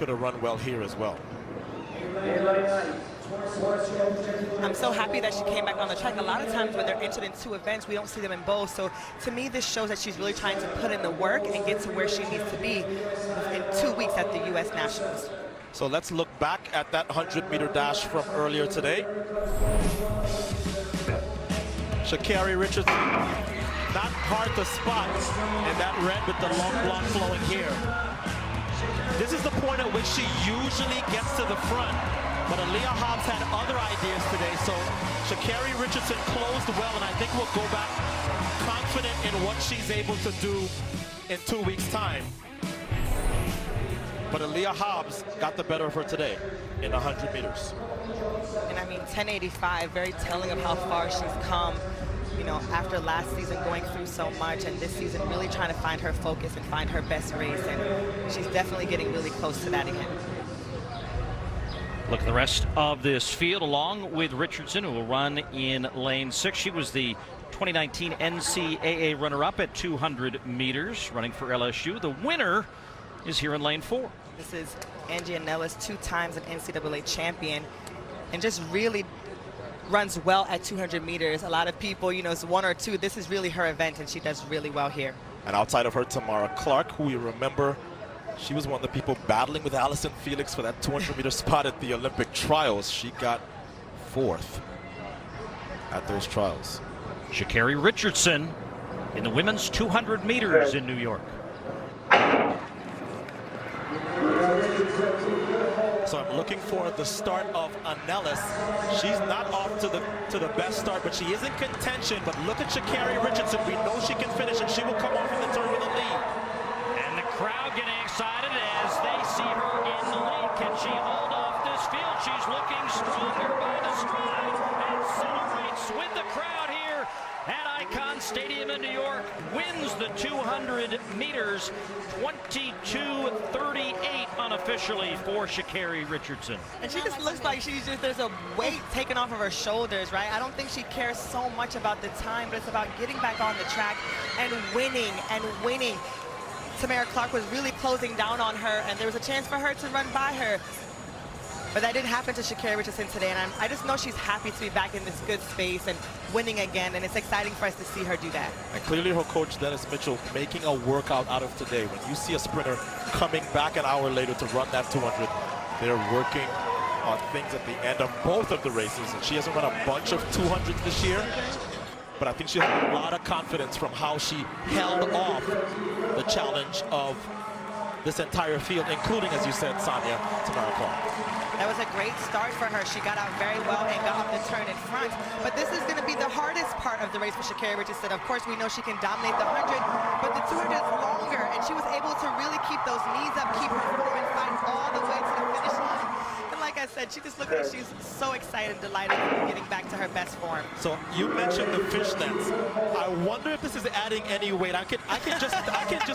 going to run well here as well. I'm so happy that she came back on the track. A lot of times when they're entered in two events, we don't see them in both. So to me, this shows that she's really trying to put in the work and get to where she needs to be in 2 weeks at the U.S. Nationals. So let's look back at that 100-meter dash from earlier today. Sha'Carri Richardson, not hard to spot, and that red with the long blonde flowing here. This is the point at which she usually gets to the front, but Aaliyah Hobbs had other ideas today, so Sha'Carri Richardson closed well, and I think we'll go back confident in what she's able to do in 2 weeks' time. But Aaliyah Hobbs got the better of her today in 100 meters. And I mean, 10:85, very telling of how far she's come, you know, after last season going through so much, and this season really trying to find her focus and find her best race, and she's definitely getting really close to that again. Look at the rest of this field, along with Richardson, who will run in lane 6. She was the 2019 NCAA runner-up at 200 meters, running for LSU. The winner is here in lane 4. This is Angie Anellis, 2 times an NCAA champion, and just really runs well at 200 meters. A lot of people, you know, it's 1 or 2. This is really her event, and she does really well here. And outside of her, Tamara Clark, who we remember, she was one of the people battling with Allison Felix for that 200-meter spot at the Olympic trials. She got 4th at those trials. Sha'Carri Richardson in the women's 200 meters in New York. So I'm looking for the start of Anellis. She's not off to the best start, but she is in contention. But look at Sha'Carri Richardson. We know she can finish, and she will come off in the turn with a lead. And the crowd getting excited as they see her in the lead. Can she hold off this field? She's looking stronger by the stride and celebrates with the crowd here at Icon Stadium in New York. Wins the 200 meters, 22:38 unofficially for Sha'Carri Richardson. And she just looks like there's a weight taken off of her shoulders, right? I don't think she cares so much about the time, but it's about getting back on the track and winning and winning. Tamara Clark was really closing down on her, and there was a chance for her to run by her. But that didn't happen to Sha'Carri Richardson today, and I just know she's happy to be back in this good space and winning again, and it's exciting for us to see her do that. And clearly her coach, Dennis Mitchell, making a workout out of today. When you see a sprinter coming back an hour later to run that 200, they're working on things at the end of both of the races, and she hasn't run a bunch of 200s this year, but I think she has a lot of confidence from how she held off the challenge of this entire field, including, as you said, Sonia, Tamara Clark. That was a great start for her. She got out very well and got off the turn in front. But this is going to be the hardest part of the race for Sha'Carri Richardson. Of course, we know she can dominate the 100, but the 200 is longer, and she was able to really keep those knees up, keep her form, and fight all the way to the finish line. And like I said, she just looks like she's so excited and delighted to be getting back to her best form. So you mentioned the fishnets. I wonder if this is adding any weight. I can just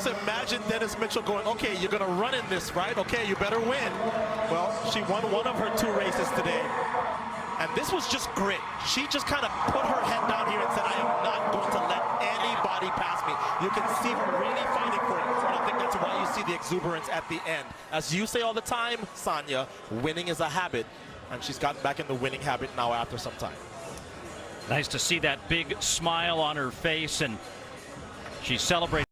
imagine Dennis Mitchell going, okay, you're going to run in this, right? Okay, you better win. Well, she won one of her 2 races today, and this was just grit. She just kind of put her head down here and said, I am not going to let anybody pass me. You can see her really fighting for it, and I think that's why you see the exuberance at the end. As you say all the time, Sonia, winning is a habit, and she's gotten back in the winning habit now after some time. Nice to see that big smile on her face, and she celebrates.